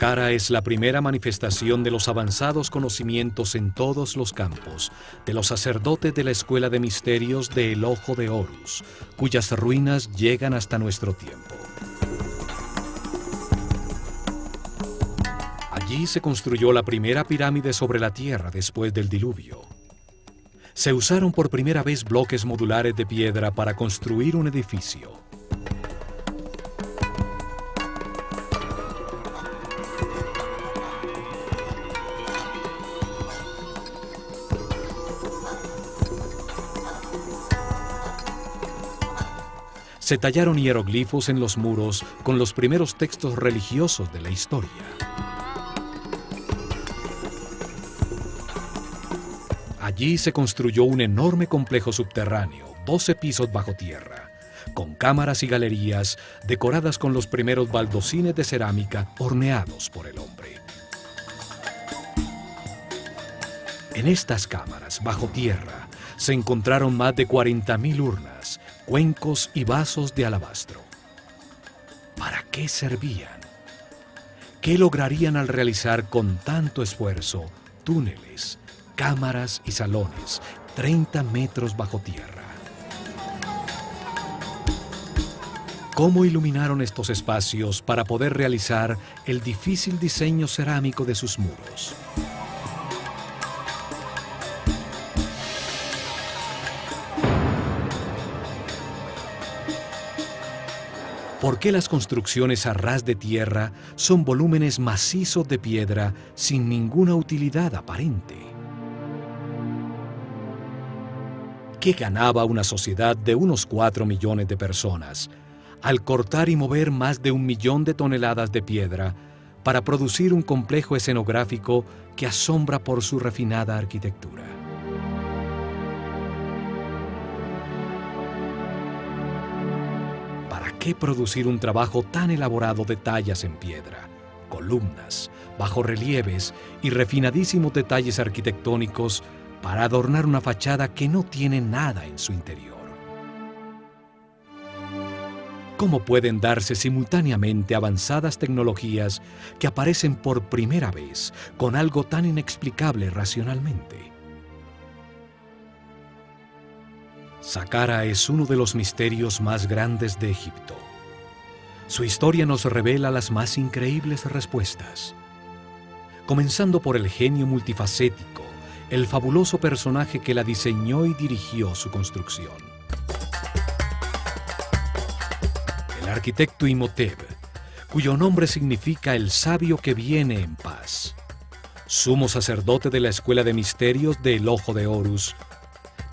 Saqqara es la primera manifestación de los avanzados conocimientos en todos los campos de los sacerdotes de la Escuela de Misterios de El Ojo de Horus, cuyas ruinas llegan hasta nuestro tiempo. Allí se construyó la primera pirámide sobre la Tierra después del diluvio. Se usaron por primera vez bloques modulares de piedra para construir un edificio. Se tallaron hieroglifos en los muros con los primeros textos religiosos de la historia. Allí se construyó un enorme complejo subterráneo, 12 pisos bajo tierra, con cámaras y galerías decoradas con los primeros baldosines de cerámica horneados por el hombre. En estas cámaras, bajo tierra, se encontraron más de 40.000 urnas, cuencos y vasos de alabastro. ¿Para qué servían? ¿Qué lograrían al realizar con tanto esfuerzo túneles, cámaras y salones 30 metros bajo tierra? ¿Cómo iluminaron estos espacios para poder realizar el difícil diseño cerámico de sus muros? ¿Por qué las construcciones a ras de tierra son volúmenes macizos de piedra sin ninguna utilidad aparente? ¿Qué ganaba una sociedad de unos 4 millones de personas al cortar y mover más de 1 millón de toneladas de piedra para producir un complejo escenográfico que asombra por su refinada arquitectura? ¿Para qué producir un trabajo tan elaborado de tallas en piedra, columnas, bajorrelieves y refinadísimos detalles arquitectónicos para adornar una fachada que no tiene nada en su interior? ¿Cómo pueden darse simultáneamente avanzadas tecnologías que aparecen por primera vez con algo tan inexplicable racionalmente? Saqqara es uno de los misterios más grandes de Egipto. Su historia nos revela las más increíbles respuestas. Comenzando por el genio multifacético, el fabuloso personaje que la diseñó y dirigió su construcción. El arquitecto Imhotep, cuyo nombre significa el sabio que viene en paz. Sumo sacerdote de la Escuela de Misterios de El Ojo de Horus,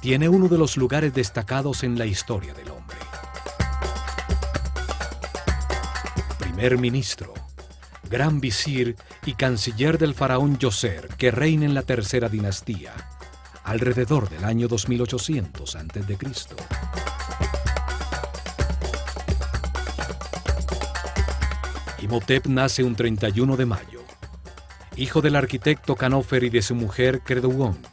tiene uno de los lugares destacados en la historia del hombre. Primer ministro, gran visir y canciller del faraón Djoser, que reina en la tercera dinastía, alrededor del año 2800 a.C. Imhotep nace un 31 de mayo, hijo del arquitecto Khanofer y de su mujer Kedronc.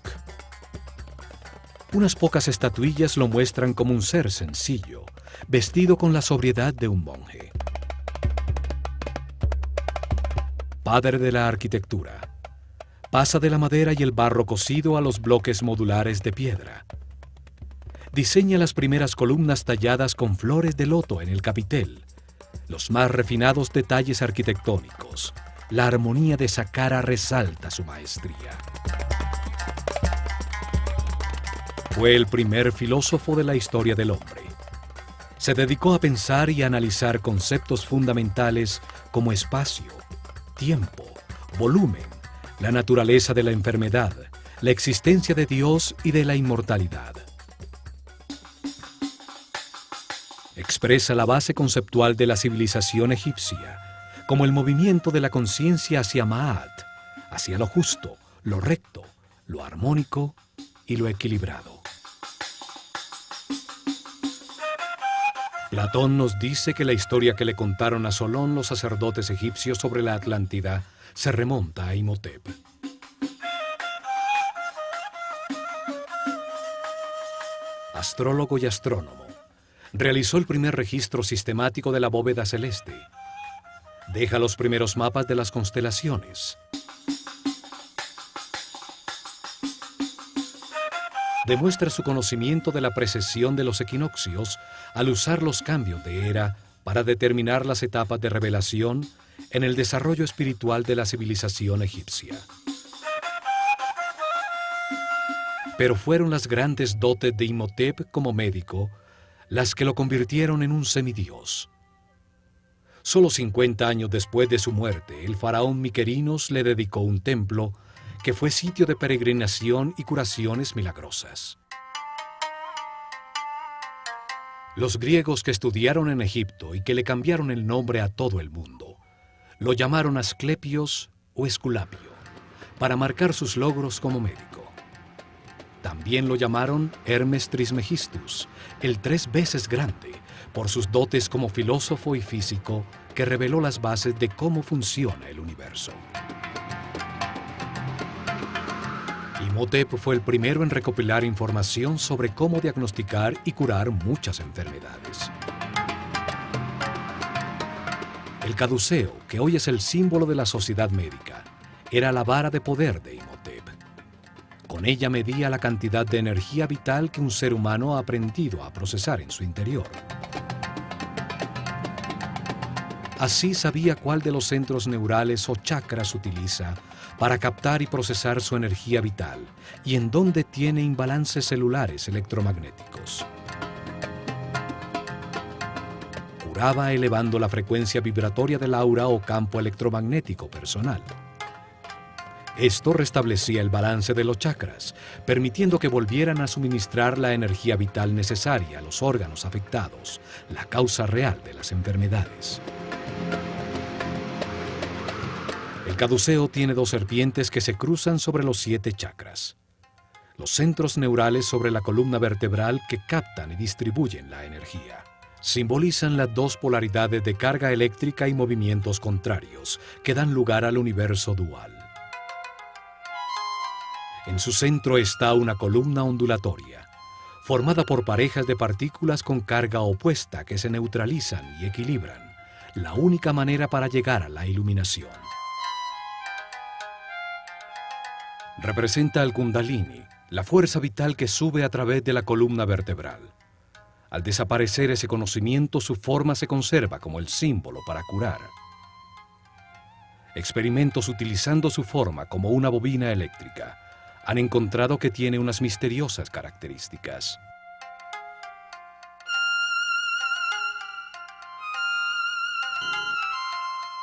Unas pocas estatuillas lo muestran como un ser sencillo, vestido con la sobriedad de un monje. Padre de la arquitectura, pasa de la madera y el barro cocido a los bloques modulares de piedra. Diseña las primeras columnas talladas con flores de loto en el capitel, los más refinados detalles arquitectónicos. La armonía de Saqqara resalta su maestría. Fue el primer filósofo de la historia del hombre. Se dedicó a pensar y a analizar conceptos fundamentales como espacio, tiempo, volumen, la naturaleza de la enfermedad, la existencia de Dios y de la inmortalidad. Expresa la base conceptual de la civilización egipcia, como el movimiento de la conciencia hacia Ma'at, hacia lo justo, lo recto, lo armónico y lo equilibrado. Platón nos dice que la historia que le contaron a Solón los sacerdotes egipcios sobre la Atlántida se remonta a Imhotep. Astrólogo y astrónomo, realizó el primer registro sistemático de la bóveda celeste. Deja los primeros mapas de las constelaciones. Demuestra su conocimiento de la precesión de los equinoccios al usar los cambios de era para determinar las etapas de revelación en el desarrollo espiritual de la civilización egipcia. Pero fueron las grandes dotes de Imhotep como médico las que lo convirtieron en un semidios. Solo 50 años después de su muerte, el faraón Miquerinos le dedicó un templo que fue sitio de peregrinación y curaciones milagrosas. Los griegos que estudiaron en Egipto y que le cambiaron el nombre a todo el mundo, lo llamaron Asclepios o Esculapio, para marcar sus logros como médico. También lo llamaron Hermes Trismegistus, el 3 veces grande, por sus dotes como filósofo y físico que reveló las bases de cómo funciona el universo. Imhotep fue el primero en recopilar información sobre cómo diagnosticar y curar muchas enfermedades. El caduceo, que hoy es el símbolo de la sociedad médica, era la vara de poder de Imhotep. Con ella medía la cantidad de energía vital que un ser humano ha aprendido a procesar en su interior. Así sabía cuál de los centros neurales o chakras utiliza para captar y procesar su energía vital y en dónde tiene imbalances celulares electromagnéticos. Curaba elevando la frecuencia vibratoria del aura o campo electromagnético personal. Esto restablecía el balance de los chakras, permitiendo que volvieran a suministrar la energía vital necesaria a los órganos afectados, la causa real de las enfermedades. El caduceo tiene 2 serpientes que se cruzan sobre los 7 chakras. Los centros neurales sobre la columna vertebral que captan y distribuyen la energía. Simbolizan las 2 polaridades de carga eléctrica y movimientos contrarios que dan lugar al universo dual. En su centro está una columna ondulatoria, formada por parejas de partículas con carga opuesta que se neutralizan y equilibran, la única manera para llegar a la iluminación. Representa al Kundalini, la fuerza vital que sube a través de la columna vertebral. Al desaparecer ese conocimiento, su forma se conserva como el símbolo para curar. Experimentos utilizando su forma como una bobina eléctrica han encontrado que tiene unas misteriosas características.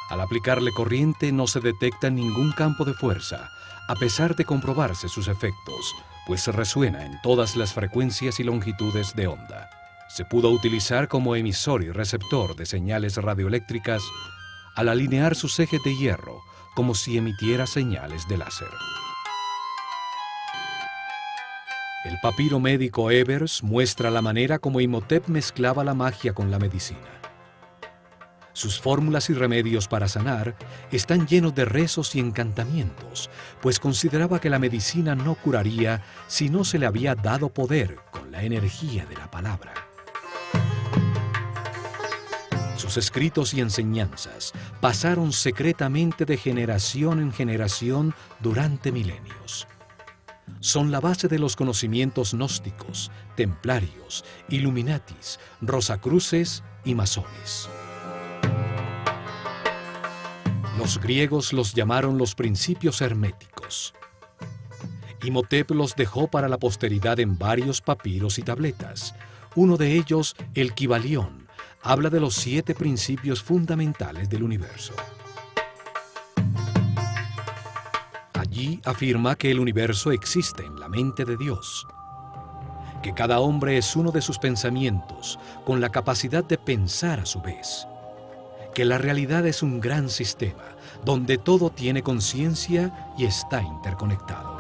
Al aplicarle corriente no se detecta ningún campo de fuerza, a pesar de comprobarse sus efectos, pues se resuena en todas las frecuencias y longitudes de onda. Se pudo utilizar como emisor y receptor de señales radioeléctricas al alinear sus ejes de hierro, como si emitiera señales de láser. El papiro médico Ebers muestra la manera como Imhotep mezclaba la magia con la medicina. Sus fórmulas y remedios para sanar están llenos de rezos y encantamientos, pues consideraba que la medicina no curaría si no se le había dado poder con la energía de la palabra. Sus escritos y enseñanzas pasaron secretamente de generación en generación durante milenios. Son la base de los conocimientos gnósticos, templarios, illuminatis, rosacruces y masones. Los griegos los llamaron los principios herméticos. Imhotep los dejó para la posteridad en varios papiros y tabletas. Uno de ellos, el Kybalión, habla de los 7 principios fundamentales del universo. Allí afirma que el universo existe en la mente de Dios, que cada hombre es uno de sus pensamientos, con la capacidad de pensar a su vez, que la realidad es un gran sistema, donde todo tiene conciencia y está interconectado.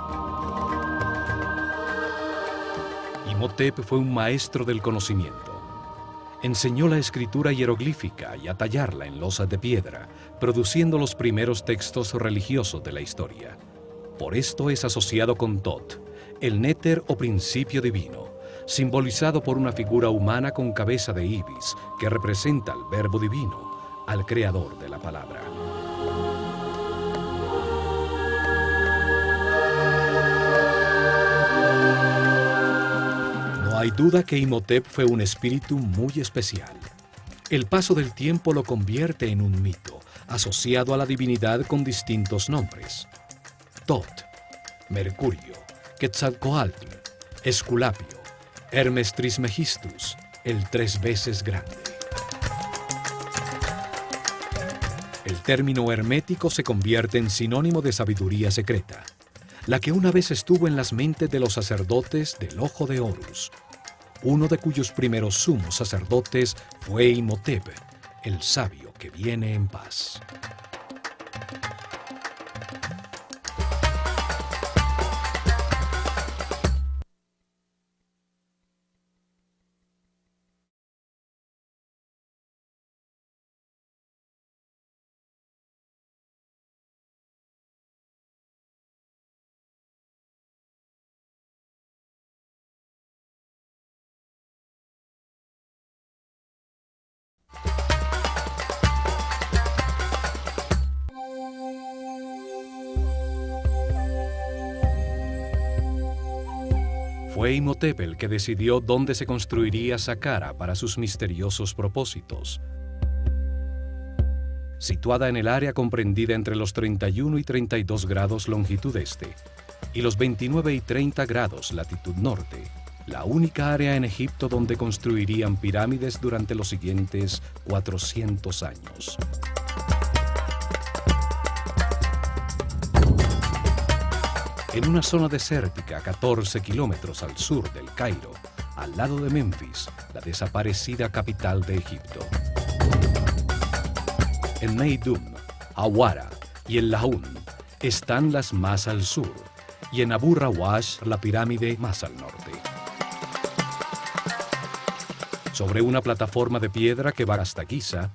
Imhotep fue un maestro del conocimiento. Enseñó la escritura hieroglífica y a tallarla en losas de piedra, produciendo los primeros textos religiosos de la historia. Por esto es asociado con Tot, el néter o principio divino, simbolizado por una figura humana con cabeza de ibis que representa al verbo divino, al creador de la palabra. duda que Imhotep fue un espíritu muy especial. El paso del tiempo lo convierte en un mito, asociado a la divinidad con distintos nombres. Tot, Mercurio, Quetzalcoatl, Esculapio, Hermes Trismegistus, el 3 veces grande. El término hermético se convierte en sinónimo de sabiduría secreta, la que una vez estuvo en las mentes de los sacerdotes del Ojo de Horus, uno de cuyos primeros sumos sacerdotes fue Imhotep, el sabio que viene en paz. Fue Imhotep el que decidió dónde se construiría Saqqara para sus misteriosos propósitos. Situada en el área comprendida entre los 31 y 32 grados longitud este y los 29 y 30 grados latitud norte, la única área en Egipto donde construirían pirámides durante los siguientes 400 años. En una zona desértica a 14 kilómetros al sur del Cairo, al lado de Memphis, la desaparecida capital de Egipto. En Meidum, Awara y el Laún están las más al sur, y en Abu Rawash la pirámide más al norte. Sobre una plataforma de piedra que va hasta Giza,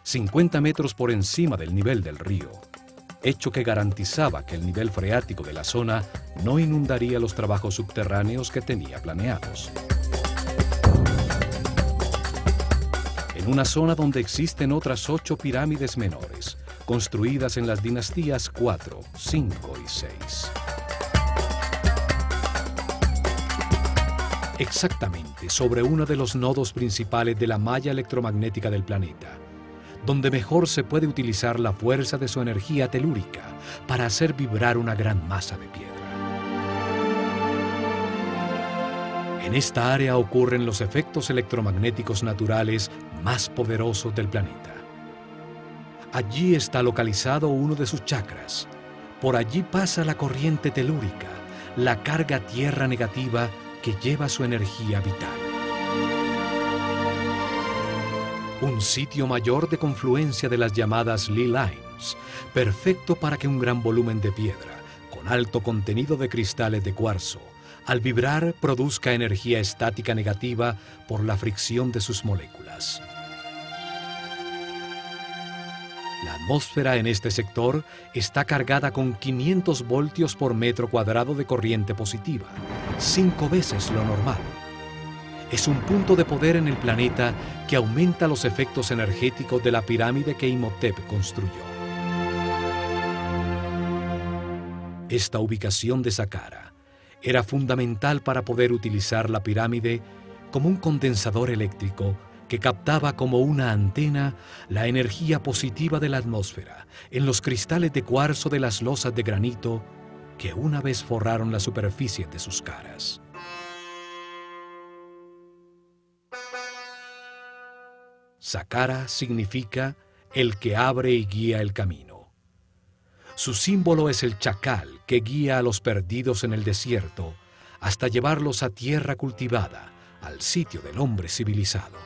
50 metros por encima del nivel del río, hecho que garantizaba que el nivel freático de la zona no inundaría los trabajos subterráneos que tenía planeados. En una zona donde existen otras 8 pirámides menores, construidas en las dinastías 4, 5 y 6. Exactamente sobre uno de los nodos principales de la malla electromagnética del planeta, donde mejor se puede utilizar la fuerza de su energía telúrica para hacer vibrar una gran masa de piedra. En esta área ocurren los efectos electromagnéticos naturales más poderosos del planeta. Allí está localizado uno de sus chakras. Por allí pasa la corriente telúrica, la carga tierra negativa que lleva su energía vital. Un sitio mayor de confluencia de las llamadas Lee Lines, perfecto para que un gran volumen de piedra, con alto contenido de cristales de cuarzo, al vibrar produzca energía estática negativa por la fricción de sus moléculas. La atmósfera en este sector está cargada con 500 voltios por metro cuadrado de corriente positiva, 5 veces lo normal. Es un punto de poder en el planeta que aumenta los efectos energéticos de la pirámide que Imhotep construyó. Esta ubicación de Saqqara era fundamental para poder utilizar la pirámide como un condensador eléctrico que captaba como una antena la energía positiva de la atmósfera en los cristales de cuarzo de las losas de granito que una vez forraron la superficie de sus caras. Saqqara significa el que abre y guía el camino. Su símbolo es el chacal que guía a los perdidos en el desierto hasta llevarlos a tierra cultivada, al sitio del hombre civilizado.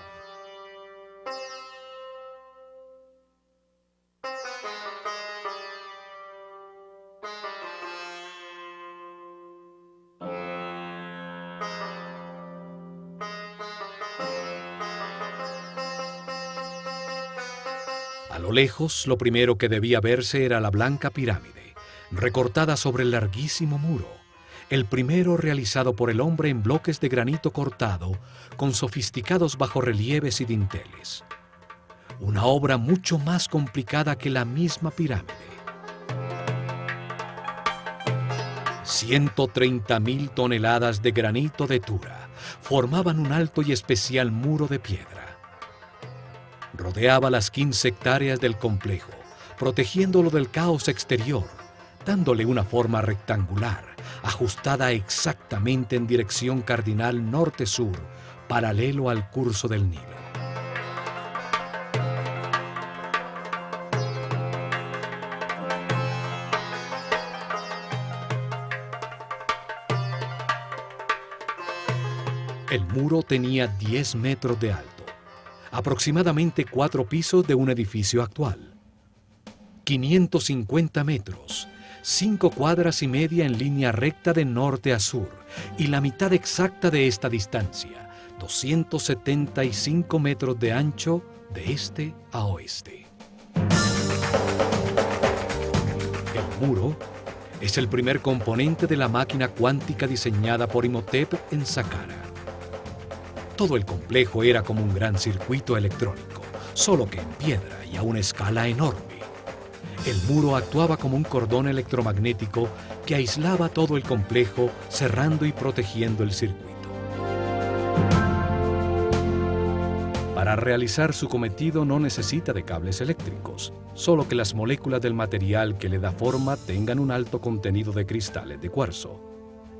A lo lejos, lo primero que debía verse era la blanca pirámide, recortada sobre el larguísimo muro, el primero realizado por el hombre en bloques de granito cortado con sofisticados bajorrelieves y dinteles. Una obra mucho más complicada que la misma pirámide. 130.000 toneladas de granito de Tura formaban un alto y especial muro de piedra. Rodeaba las 15 hectáreas del complejo, protegiéndolo del caos exterior, dándole una forma rectangular, ajustada exactamente en dirección cardinal norte-sur, paralelo al curso del Nilo. El muro tenía 10 metros de alto, aproximadamente 4 pisos de un edificio actual. 550 metros, 5 cuadras y media en línea recta de norte a sur, y la mitad exacta de esta distancia, 275 metros de ancho de este a oeste. El muro es el primer componente de la máquina cuántica diseñada por Imhotep en Saqqara. Todo el complejo era como un gran circuito electrónico, solo que en piedra y a una escala enorme. El muro actuaba como un cordón electromagnético que aislaba todo el complejo, cerrando y protegiendo el circuito. Para realizar su cometido no necesita de cables eléctricos, solo que las moléculas del material que le da forma tengan un alto contenido de cristales de cuarzo.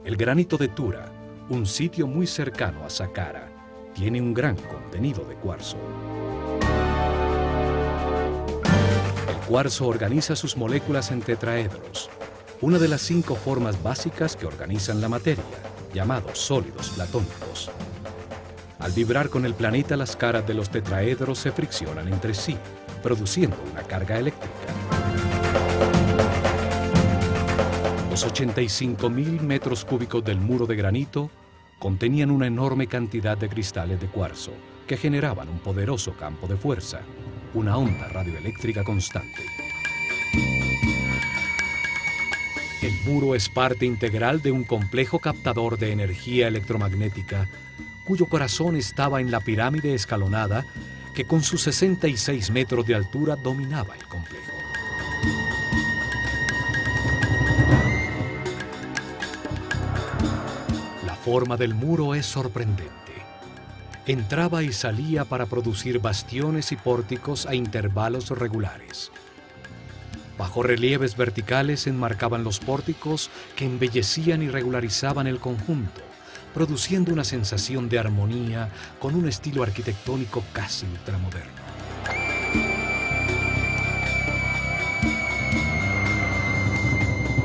El granito de Tura, un sitio muy cercano a Saqqara, tiene un gran contenido de cuarzo. El cuarzo organiza sus moléculas en tetraedros, una de las 5 formas básicas que organizan la materia, llamados sólidos platónicos. Al vibrar con el planeta, las caras de los tetraedros se friccionan entre sí, produciendo una carga eléctrica. Los 85.000 metros cúbicos del muro de granito contenían una enorme cantidad de cristales de cuarzo que generaban un poderoso campo de fuerza, una onda radioeléctrica constante. El muro es parte integral de un complejo captador de energía electromagnética cuyo corazón estaba en la pirámide escalonada que con sus 66 metros de altura dominaba el complejo. La forma del muro es sorprendente. Entraba y salía para producir bastiones y pórticos a intervalos regulares. Bajorrelieves verticales enmarcaban los pórticos que embellecían y regularizaban el conjunto, produciendo una sensación de armonía con un estilo arquitectónico casi ultramoderno.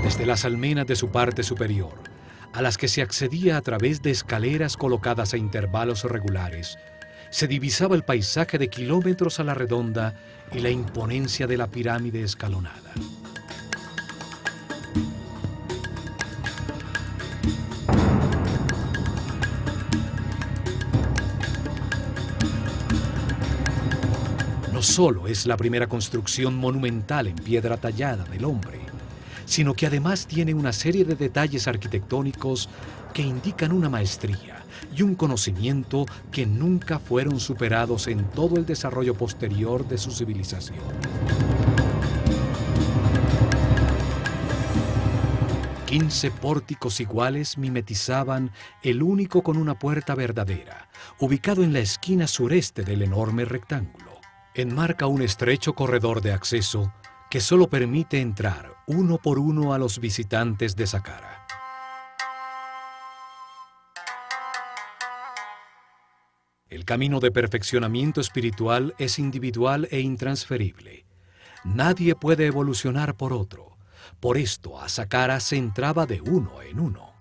Desde las almenas de su parte superior, a las que se accedía a través de escaleras colocadas a intervalos regulares, se divisaba el paisaje de kilómetros a la redonda y la imponencia de la pirámide escalonada. No solo es la primera construcción monumental en piedra tallada del hombre, sino que además tiene una serie de detalles arquitectónicos que indican una maestría y un conocimiento que nunca fueron superados en todo el desarrollo posterior de su civilización. Quince pórticos iguales mimetizaban el único con una puerta verdadera, ubicado en la esquina sureste del enorme rectángulo. Enmarca un estrecho corredor de acceso que solo permite entrar uno por uno a los visitantes de Saqqara. El camino de perfeccionamiento espiritual es individual e intransferible. Nadie puede evolucionar por otro. Por esto, a Saqqara se entraba de uno en uno.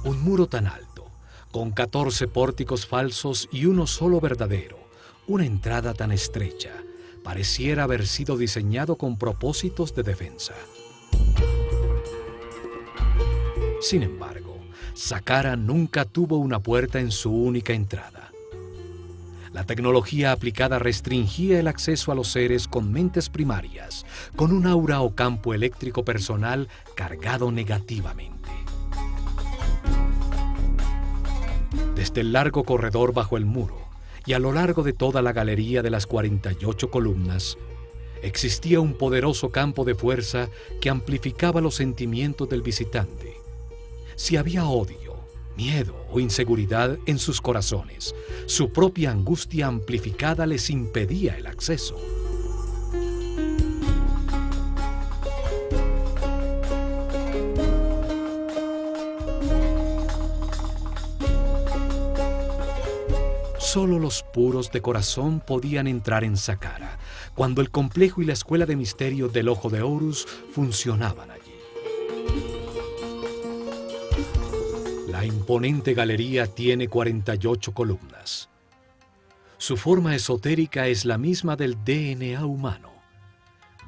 Un muro tan alto, con 14 pórticos falsos y uno solo verdadero, una entrada tan estrecha, pareciera haber sido diseñado con propósitos de defensa. Sin embargo, Saqqara nunca tuvo una puerta en su única entrada. La tecnología aplicada restringía el acceso a los seres con mentes primarias, con un aura o campo eléctrico personal cargado negativamente. Desde el largo corredor bajo el muro y a lo largo de toda la galería de las 48 columnas, existía un poderoso campo de fuerza que amplificaba los sentimientos del visitante. Si había odio, miedo o inseguridad en sus corazones, su propia angustia amplificada les impedía el acceso. Solo los puros de corazón podían entrar en Saqqara, cuando el complejo y la escuela de misterios del Ojo de Horus funcionaban allí. La imponente galería tiene 48 columnas. Su forma esotérica es la misma del DNA humano.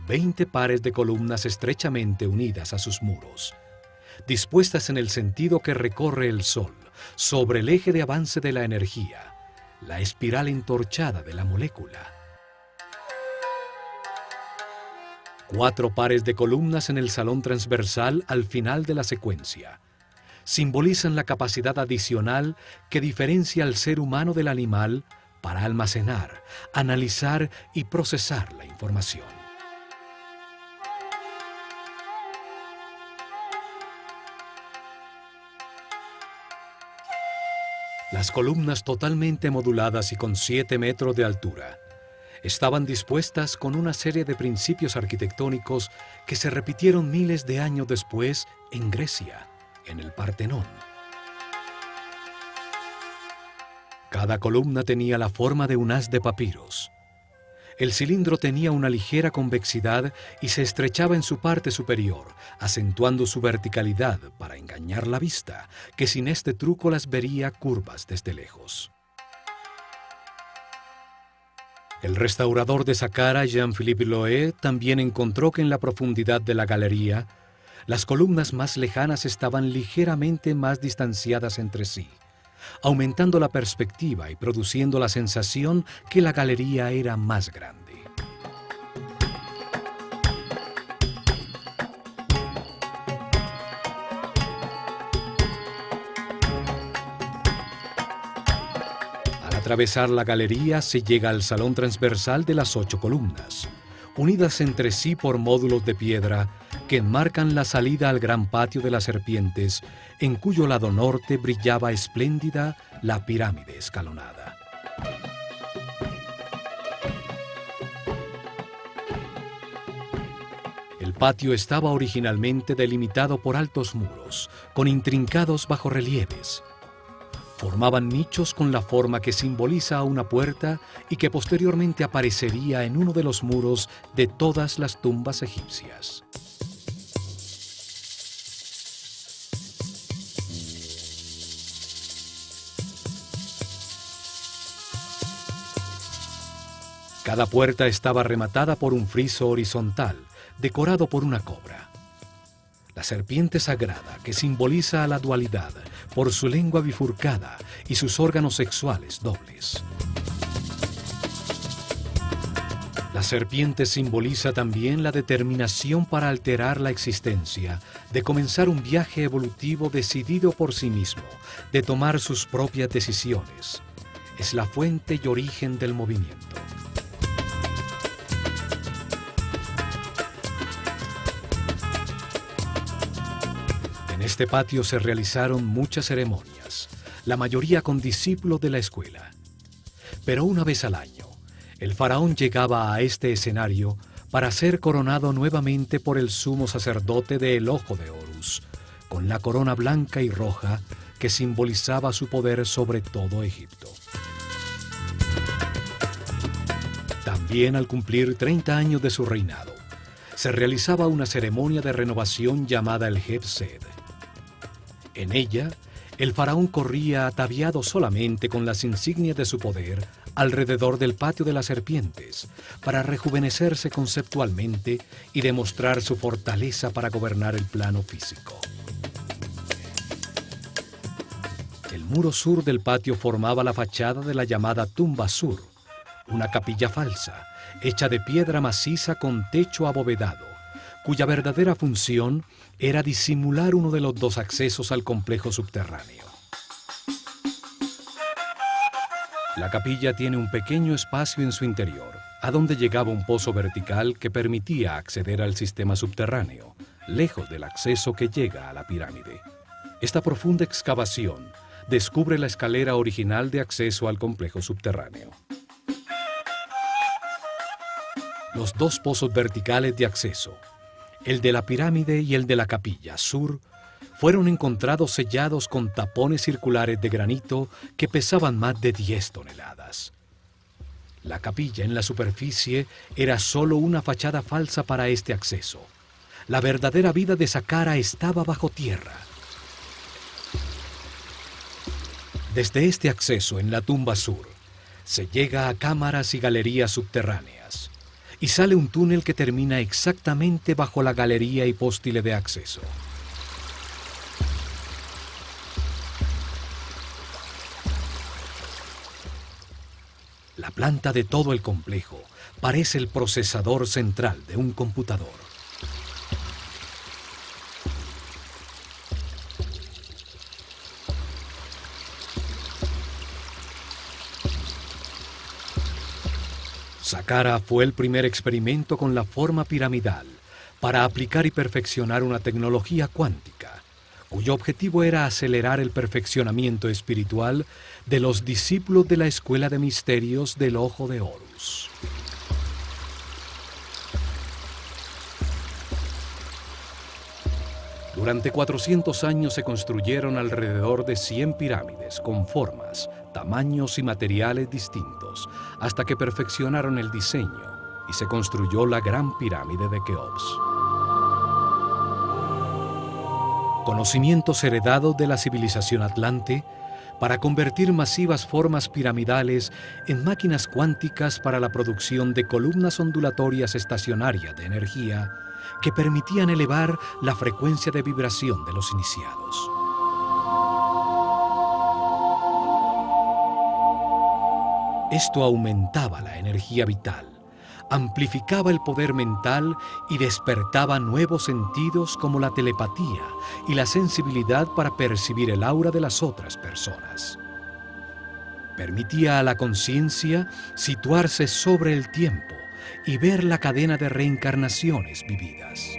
20 pares de columnas estrechamente unidas a sus muros, dispuestas en el sentido que recorre el Sol, sobre el eje de avance de la energía, la espiral entorchada de la molécula. 4 pares de columnas en el salón transversal al final de la secuencia simbolizan la capacidad adicional que diferencia al ser humano del animal para almacenar, analizar y procesar la información. Las columnas totalmente moduladas y con 7 metros de altura estaban dispuestas con una serie de principios arquitectónicos que se repitieron miles de años después en Grecia, en el Partenón. Cada columna tenía la forma de un haz de papiros. El cilindro tenía una ligera convexidad y se estrechaba en su parte superior, acentuando su verticalidad para engañar la vista, que sin este truco las vería curvas desde lejos. El restaurador de Saqqara, Jean-Philippe Loé, también encontró que en la profundidad de la galería, las columnas más lejanas estaban ligeramente más distanciadas entre sí, aumentando la perspectiva y produciendo la sensación que la galería era más grande. Al atravesar la galería se llega al salón transversal de las 8 columnas, unidas entre sí por módulos de piedra que enmarcan la salida al gran patio de las serpientes, en cuyo lado norte brillaba espléndida la pirámide escalonada. El patio estaba originalmente delimitado por altos muros, con intrincados bajorrelieves. Formaban nichos con la forma que simboliza a una puerta y que posteriormente aparecería en uno de los muros de todas las tumbas egipcias. Cada puerta estaba rematada por un friso horizontal, decorado por una cobra. La serpiente sagrada, que simboliza a la dualidad por su lengua bifurcada y sus órganos sexuales dobles. La serpiente simboliza también la determinación para alterar la existencia, de comenzar un viaje evolutivo decidido por sí mismo, de tomar sus propias decisiones. Es la fuente y origen del movimiento. En este patio se realizaron muchas ceremonias, la mayoría con discípulos de la escuela. Pero una vez al año, el faraón llegaba a este escenario para ser coronado nuevamente por el sumo sacerdote del Ojo de Horus, con la corona blanca y roja que simbolizaba su poder sobre todo Egipto. También al cumplir 30 años de su reinado, se realizaba una ceremonia de renovación llamada el Heb-Sed. En ella, el faraón corría ataviado solamente con las insignias de su poder alrededor del patio de las serpientes para rejuvenecerse conceptualmente y demostrar su fortaleza para gobernar el plano físico. El muro sur del patio formaba la fachada de la llamada tumba sur, una capilla falsa, hecha de piedra maciza con techo abovedado, cuya verdadera función era disimular uno de los dos accesos al complejo subterráneo. La capilla tiene un pequeño espacio en su interior, a donde llegaba un pozo vertical que permitía acceder al sistema subterráneo, lejos del acceso que llega a la pirámide. Esta profunda excavación descubre la escalera original de acceso al complejo subterráneo. Los dos pozos verticales de acceso, el de la pirámide y el de la capilla sur, fueron encontrados sellados con tapones circulares de granito que pesaban más de 10 toneladas. La capilla en la superficie era solo una fachada falsa para este acceso. La verdadera vida de Saqqara estaba bajo tierra. Desde este acceso en la tumba sur, se llega a cámaras y galerías subterráneas, y sale un túnel que termina exactamente bajo la galería y póstile de acceso. La planta de todo el complejo parece el procesador central de un computador. Saqqara fue el primer experimento con la forma piramidal para aplicar y perfeccionar una tecnología cuántica, cuyo objetivo era acelerar el perfeccionamiento espiritual de los discípulos de la Escuela de Misterios del Ojo de Horus. Durante 400 años se construyeron alrededor de 100 pirámides con formas, tamaños y materiales distintos, hasta que perfeccionaron el diseño y se construyó la Gran Pirámide de Keops. Conocimientos heredados de la civilización atlante para convertir masivas formas piramidales en máquinas cuánticas para la producción de columnas ondulatorias estacionarias de energía que permitían elevar la frecuencia de vibración de los iniciados. Esto aumentaba la energía vital, amplificaba el poder mental y despertaba nuevos sentidos como la telepatía y la sensibilidad para percibir el aura de las otras personas. Permitía a la conciencia situarse sobre el tiempo y ver la cadena de reencarnaciones vividas.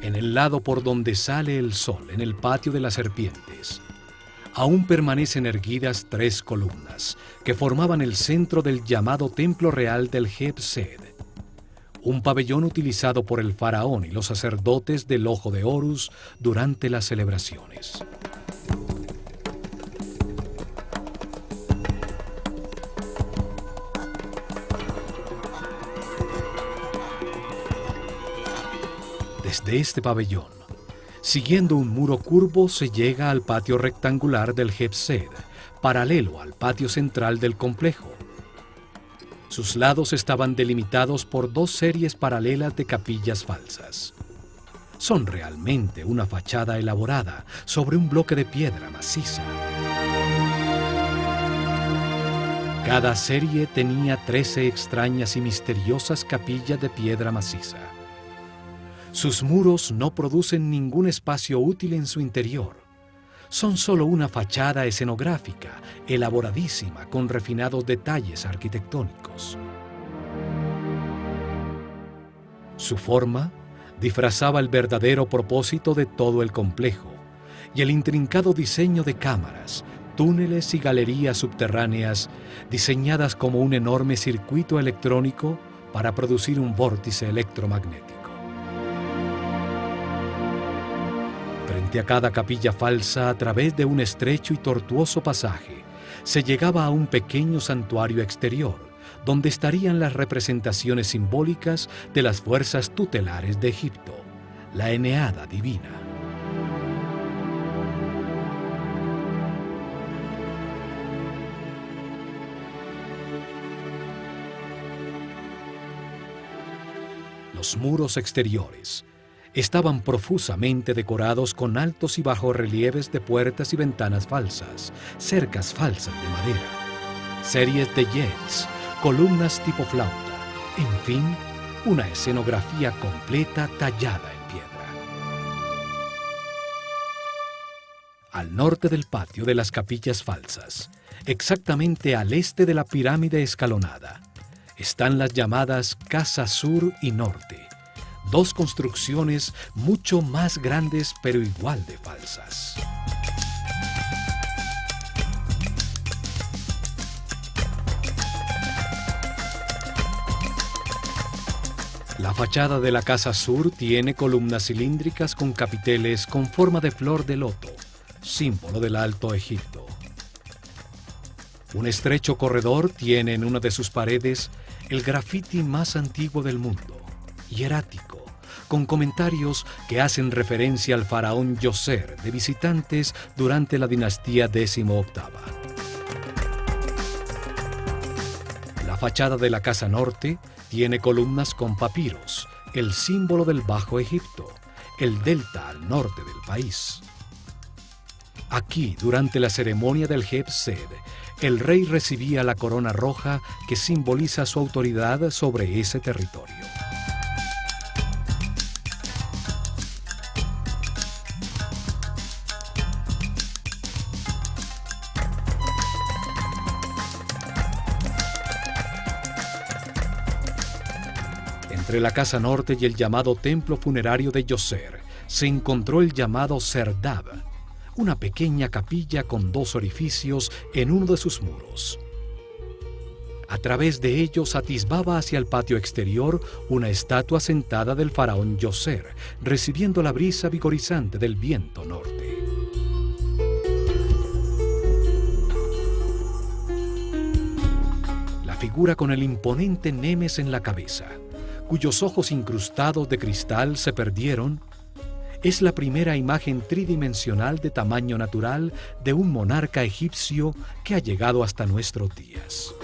En el lado por donde sale el sol, en el patio de las serpientes, aún permanecen erguidas 3 columnas que formaban el centro del llamado Templo Real del Heb-Sed, un pabellón utilizado por el faraón y los sacerdotes del Ojo de Horus durante las celebraciones. Desde este pabellón, siguiendo un muro curvo, se llega al patio rectangular del Heb-Sed, paralelo al patio central del complejo. Sus lados estaban delimitados por 2 series paralelas de capillas falsas. Son realmente una fachada elaborada sobre un bloque de piedra maciza. Cada serie tenía 13 extrañas y misteriosas capillas de piedra maciza. Sus muros no producen ningún espacio útil en su interior. Son solo una fachada escenográfica, elaboradísima, con refinados detalles arquitectónicos. Su forma disfrazaba el verdadero propósito de todo el complejo y el intrincado diseño de cámaras, túneles y galerías subterráneas diseñadas como un enorme circuito electrónico para producir un vórtice electromagnético. Frente a cada capilla falsa, a través de un estrecho y tortuoso pasaje, se llegaba a un pequeño santuario exterior, donde estarían las representaciones simbólicas de las fuerzas tutelares de Egipto, la Eneada divina. Los muros exteriores estaban profusamente decorados con altos y bajorrelieves de puertas y ventanas falsas, cercas falsas de madera, series de jets, columnas tipo flauta, en fin, una escenografía completa tallada en piedra. Al norte del patio de las capillas falsas, exactamente al este de la pirámide escalonada, están las llamadas Casa Sur y Norte, dos construcciones mucho más grandes pero igual de falsas. La fachada de la Casa Sur tiene columnas cilíndricas con capiteles con forma de flor de loto, símbolo del Alto Egipto. Un estrecho corredor tiene en una de sus paredes el grafiti más antiguo del mundo, hierático, con comentarios que hacen referencia al faraón Djoser de visitantes durante la dinastía XVIII. La fachada de la Casa Norte tiene columnas con papiros, el símbolo del Bajo Egipto, el delta al norte del país. Aquí, durante la ceremonia del Heb-Sed, el rey recibía la corona roja que simboliza su autoridad sobre ese territorio. Entre la Casa Norte y el llamado templo funerario de Djoser se encontró el llamado Serdab, una pequeña capilla con dos orificios en uno de sus muros. A través de ellos atisbaba hacia el patio exterior una estatua sentada del faraón Djoser, recibiendo la brisa vigorizante del viento norte. La figura con el imponente Nemes en la cabeza, cuyos ojos incrustados de cristal se perdieron, es la primera imagen tridimensional de tamaño natural de un monarca egipcio que ha llegado hasta nuestros días.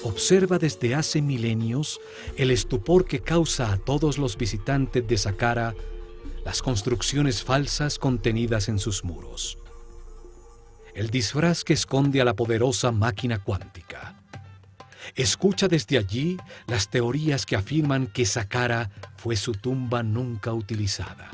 Observa desde hace milenios el estupor que causa a todos los visitantes de Saqqara las construcciones falsas contenidas en sus muros. El disfraz que esconde a la poderosa máquina cuántica. Escucha desde allí las teorías que afirman que Saqqara fue su tumba nunca utilizada.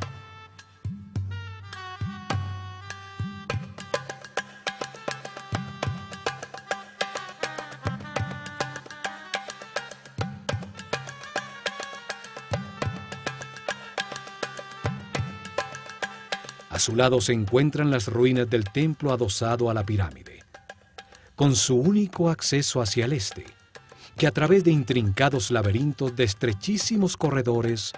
A su lado se encuentran las ruinas del templo adosado a la pirámide, con su único acceso hacia el este, que a través de intrincados laberintos de estrechísimos corredores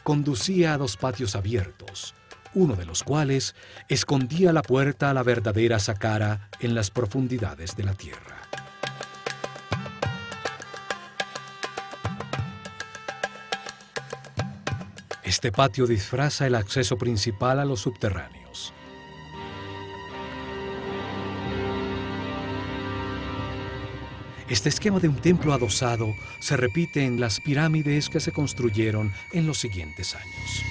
conducía a dos patios abiertos, uno de los cuales escondía la puerta a la verdadera Saqqara en las profundidades de la tierra. Este patio disfraza el acceso principal a los subterráneos. Este esquema de un templo adosado se repite en las pirámides que se construyeron en los siguientes años.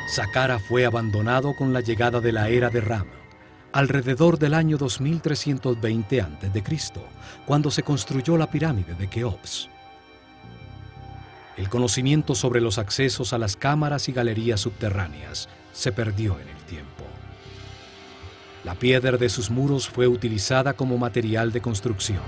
Saqqara fue abandonado con la llegada de la era de Ram, alrededor del año 2320 a.C., cuando se construyó la pirámide de Keops. El conocimiento sobre los accesos a las cámaras y galerías subterráneas se perdió en el tiempo. La piedra de sus muros fue utilizada como material de construcción.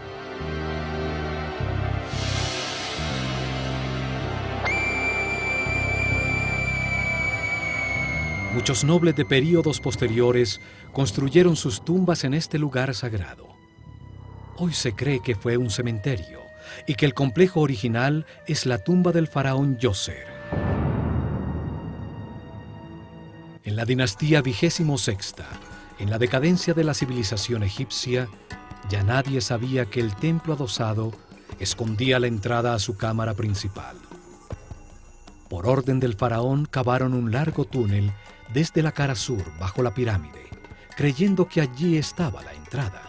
Muchos nobles de períodos posteriores construyeron sus tumbas en este lugar sagrado. Hoy se cree que fue un cementerio y que el complejo original es la tumba del faraón Djoser. En la dinastía XXVI, en la decadencia de la civilización egipcia, ya nadie sabía que el templo adosado escondía la entrada a su cámara principal. Por orden del faraón cavaron un largo túnel desde la cara sur bajo la pirámide, creyendo que allí estaba la entrada.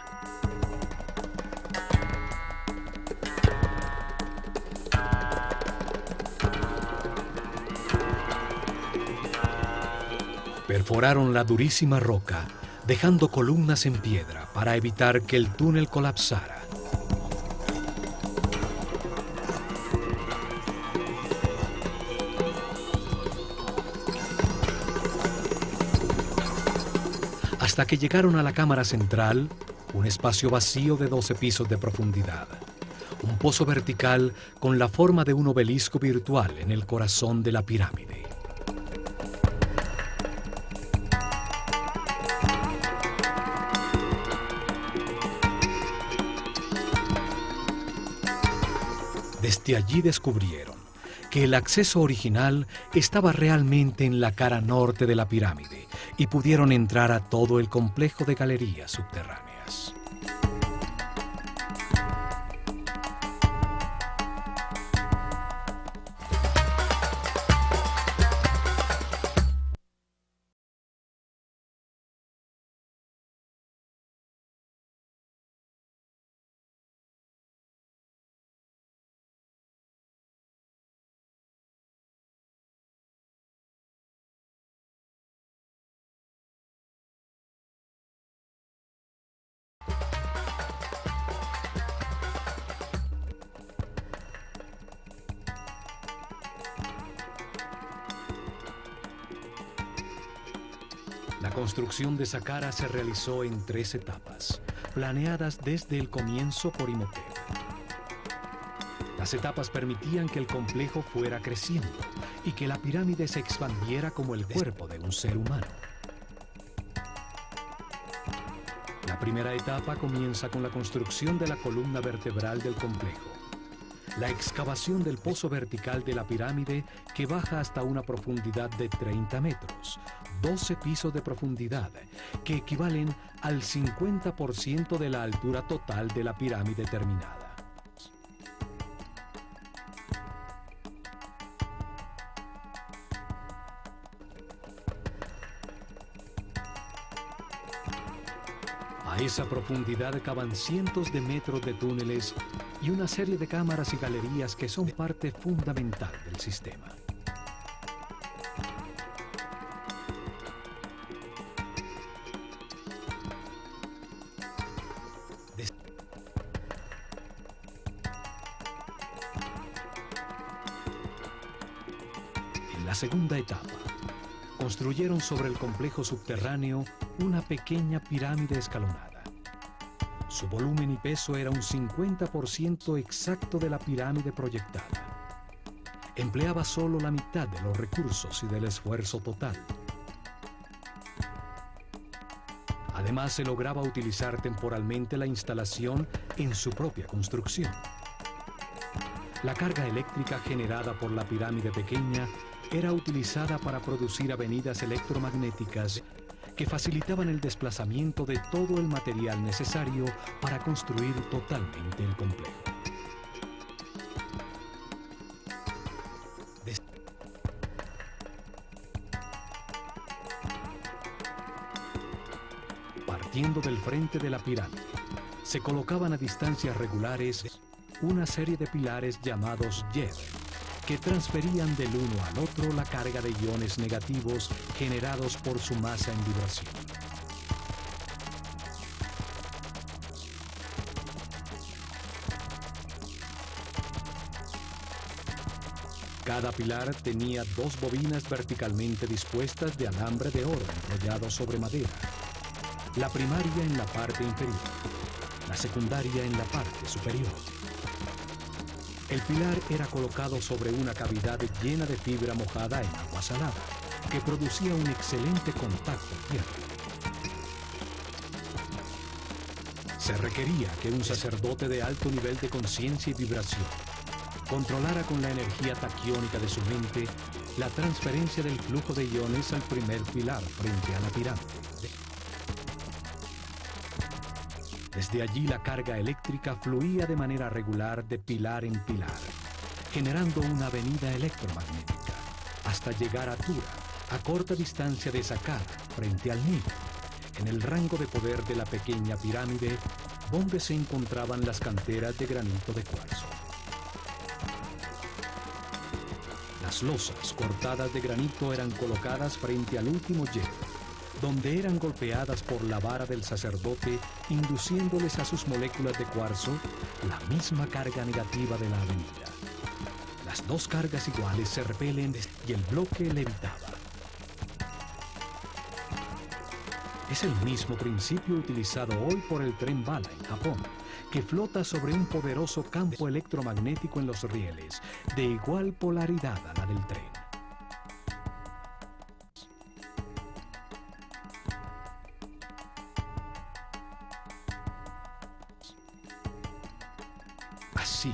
Perforaron la durísima roca, dejando columnas en piedra para evitar que el túnel colapsara. Hasta que llegaron a la cámara central, un espacio vacío de 12 pisos de profundidad. Un pozo vertical con la forma de un obelisco virtual en el corazón de la pirámide. Desde allí descubrieron que el acceso original estaba realmente en la cara norte de la pirámide y pudieron entrar a todo el complejo de galerías subterráneas. La construcción de Saqqara se realizó en 3 etapas, planeadas desde el comienzo por Imhotep. Las etapas permitían que el complejo fuera creciendo y que la pirámide se expandiera como el cuerpo de un ser humano. La primera etapa comienza con la construcción de la columna vertebral del complejo. La excavación del pozo vertical de la pirámide que baja hasta una profundidad de 30 metros, 12 pisos de profundidad, que equivalen al 50% de la altura total de la pirámide terminada. A esa profundidad cavan cientos de metros de túneles y una serie de cámaras y galerías que son parte fundamental del sistema. En la segunda etapa, construyeron sobre el complejo subterráneo una pequeña pirámide escalonada. Su volumen y peso era un 50% exacto de la pirámide proyectada. Empleaba solo la mitad de los recursos y del esfuerzo total. Además, se lograba utilizar temporalmente la instalación en su propia construcción. La carga eléctrica generada por la pirámide pequeña era utilizada para producir avenidas electromagnéticas que facilitaban el desplazamiento de todo el material necesario para construir totalmente el complejo. Partiendo del frente de la pirámide, se colocaban a distancias regulares una serie de pilares llamados Yed, que transferían del uno al otro la carga de iones negativos generados por su masa en vibración. Cada pilar tenía 2 bobinas verticalmente dispuestas de alambre de oro enrollado sobre madera. la primaria en la parte inferior, la secundaria en la parte superior. El pilar era colocado sobre una cavidad llena de fibra mojada en agua salada, que producía un excelente contacto tierra. Se requería que un sacerdote de alto nivel de conciencia y vibración controlara con la energía taquiónica de su mente la transferencia del flujo de iones al primer pilar frente a la pirámide. Desde allí la carga eléctrica fluía de manera regular de pilar en pilar, generando una avenida electromagnética, hasta llegar a Tura, a corta distancia de Saqqara, frente al Nilo, en el rango de poder de la pequeña pirámide, donde se encontraban las canteras de granito de cuarzo. Las losas cortadas de granito eran colocadas frente al último hielo, donde eran golpeadas por la vara del sacerdote, induciéndoles a sus moléculas de cuarzo la misma carga negativa de la avenida. Las dos cargas iguales se repelen y el bloque levitaba. Es el mismo principio utilizado hoy por el tren bala en Japón, que flota sobre un poderoso campo electromagnético en los rieles, de igual polaridad a la del tren. Así,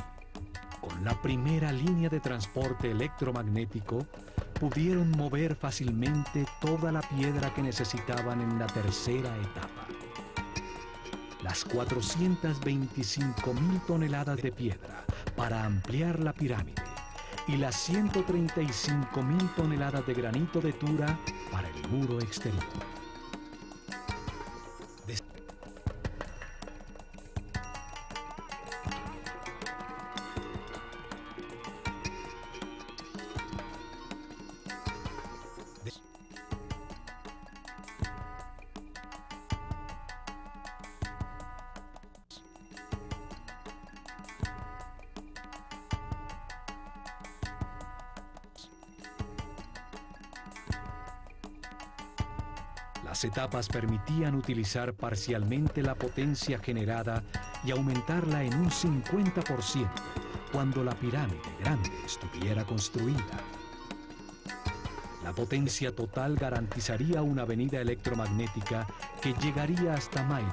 con la primera línea de transporte electromagnético, pudieron mover fácilmente toda la piedra que necesitaban en la tercera etapa. Las 425.000 toneladas de piedra para ampliar la pirámide y las 135.000 toneladas de granito de Tura para el muro exterior. Las etapas permitían utilizar parcialmente la potencia generada y aumentarla en un 50% cuando la pirámide grande estuviera construida. La potencia total garantizaría una avenida electromagnética que llegaría hasta Maidu,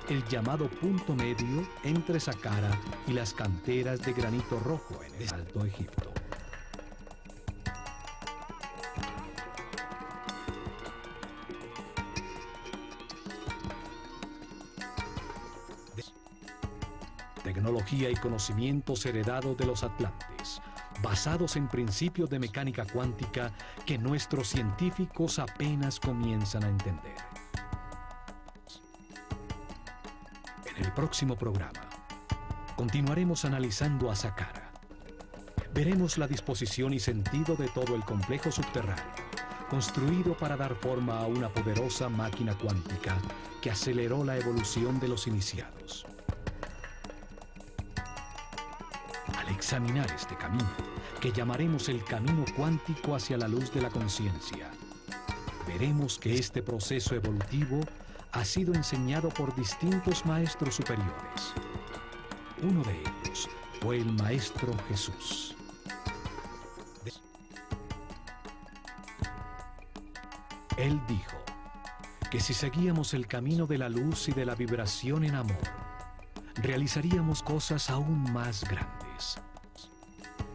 el llamado punto medio entre Saqqara y las canteras de granito rojo en el Alto Egipto. Tecnología y conocimientos heredados de los atlantes, basados en principios de mecánica cuántica que nuestros científicos apenas comienzan a entender. En el próximo programa, continuaremos analizando a Saqqara. Veremos la disposición y sentido de todo el complejo subterráneo, construido para dar forma a una poderosa máquina cuántica que aceleró la evolución de los iniciados. Al examinar este camino, que llamaremos el camino cuántico hacia la luz de la conciencia, veremos que este proceso evolutivo ha sido enseñado por distintos maestros superiores. Uno de ellos fue el Maestro Jesús. Él dijo que si seguíamos el camino de la luz y de la vibración en amor, realizaríamos cosas aún más grandes.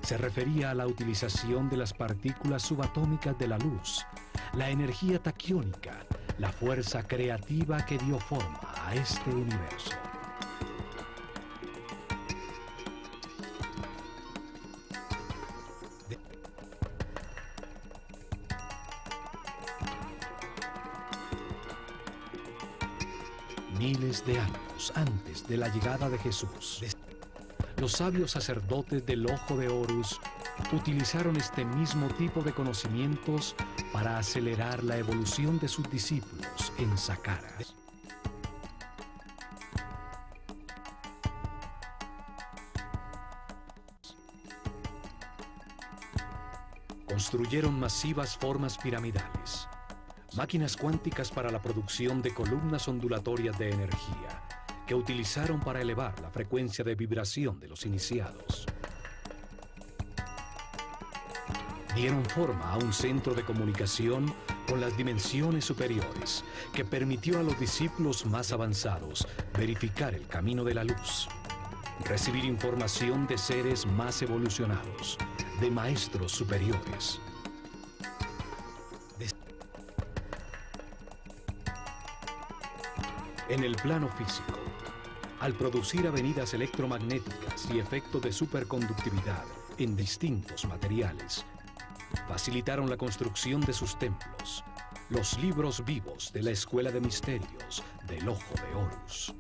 Se refería a la utilización de las partículas subatómicas de la luz, la energía taquiónica, la fuerza creativa que dio forma a este universo. Miles de años antes de la llegada de Jesús, los sabios sacerdotes del Ojo de Horus utilizaron este mismo tipo de conocimientos para acelerar la evolución de sus discípulos en Saqqara. Construyeron masivas formas piramidales, máquinas cuánticas para la producción de columnas ondulatorias de energía que utilizaron para elevar la frecuencia de vibración de los iniciados. Dieron forma a un centro de comunicación con las dimensiones superiores que permitió a los discípulos más avanzados verificar el camino de la luz, recibir información de seres más evolucionados, de maestros superiores. En el plano físico, al producir avenidas electromagnéticas y efectos de superconductividad en distintos materiales, facilitaron la construcción de sus templos, los libros vivos de la Escuela de Misterios del Ojo de Horus.